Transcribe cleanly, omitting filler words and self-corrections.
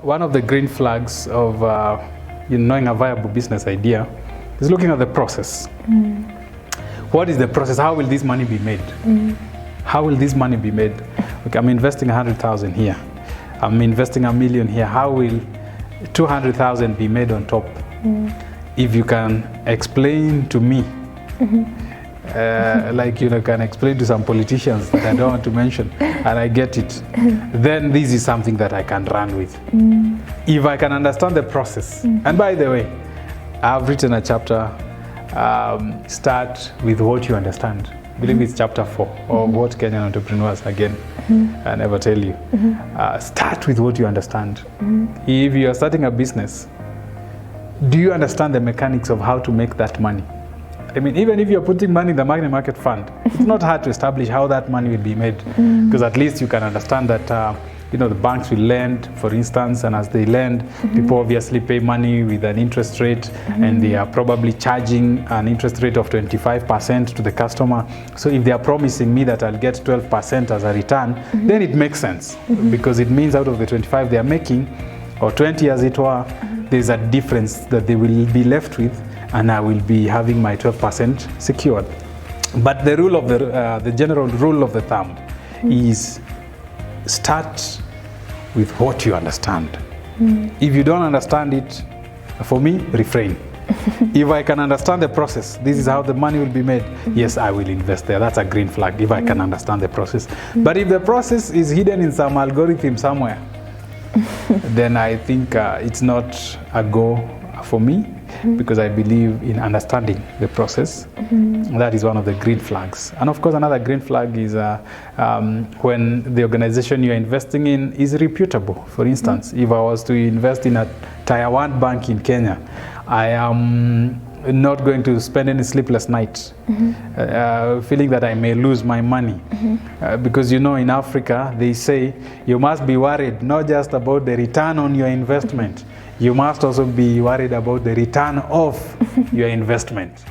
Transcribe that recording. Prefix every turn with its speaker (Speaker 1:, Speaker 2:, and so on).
Speaker 1: one of the green flags of knowing a viable business idea is looking at the process. What is the process? How will this money be made? How will this money be made? Okay, I'm investing 100,000 here. I'm investing $1 million here. How will 200,000 be made on top? If you can explain to me, like can explain to some politicians that I don't want to mention, and I get it, then this is something that I can run with. If I can understand the process, and by the way, I've written a chapter, start with what you understand. I believe it's chapter 4 of what Kenyan entrepreneurs, again, I never tell you. Start with what you understand. If you are starting a business, do you understand the mechanics of how to make that money? I mean, even if you're putting money in the money market fund, it's not hard to establish how that money will be made, because at least you can understand that the banks will lend, for instance, and as they lend, people obviously pay money with an interest rate, and they are probably charging an interest rate of 25% to the customer. So if they are promising me that I'll get 12% as a return, then it makes sense, because it means out of the 25 they are making, or 20 as it were, there's a difference that they will be left with, and I will be having my 12% secured. But the rule of the general rule of the thumb is start with what you understand. If you don't understand it, for me, refrain. If I can understand the process, this is how the money will be made, yes, I will invest there. That's a green flag, if I can understand the process. But if the process is hidden in some algorithm somewhere, then I think it's not a go for me, because I believe in understanding the process. That is one of the green flags. And of course, another green flag is when the organization you're investing in is reputable. For instance, if I was to invest in a Tier 1 bank in Kenya, I am not going to spend any sleepless nights feeling that I may lose my money. Because in Africa, they say you must be worried not just about the return on your investment, you must also be worried about the return of your investment.